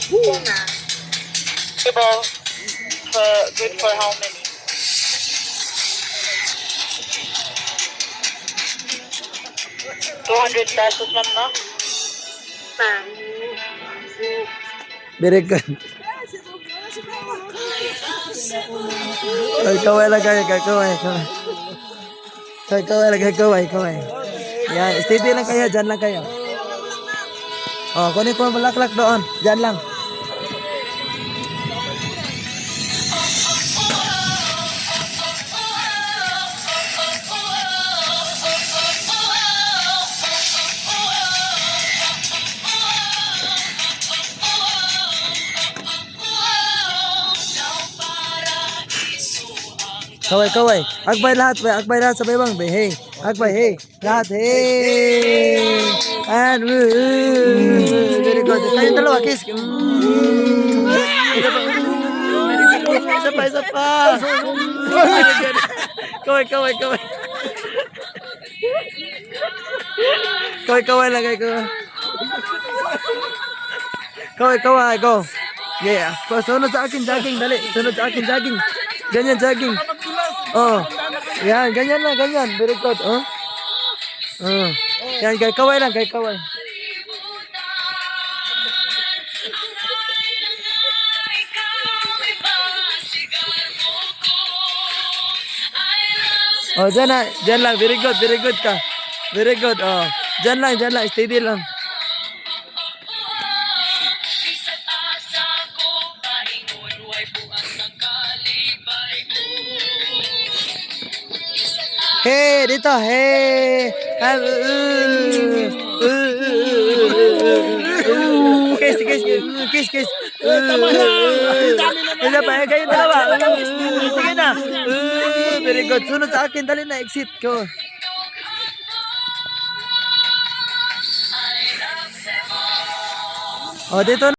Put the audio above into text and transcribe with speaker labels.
Speaker 1: Able for good for how many? 200 pesos lang na?
Speaker 2: Very good. Kaway lang kayo, kaway. Kaway. Yan, steady lang kayo, dyan lang kayo. Oh, kunin ko ang balaklak doon. Dyan lang. Kaway. Agbay lahat sabay bang. Hey. Agbay, hey. Lahat, hey. And, very good. Kayong dalawa, kiss. Isa pa. Kaway. Kaway lang kayo. Kaway, go. Yeah. Sunod sa akin, jogging, dali. Ganyan, jogging. Oh. Yan, ganyan. Very good. Oh. Yan, kaway lang. Oh, dyan lang. Very good ka. Very good. Oh. Dyan lang. Steady lang. Hey, dito. Hey. Kiss. Tama na. Wala pa, kayo dalawa. Sige na. Very good. Sunod sa akin, dali na. Exit ko. Oh, dito na.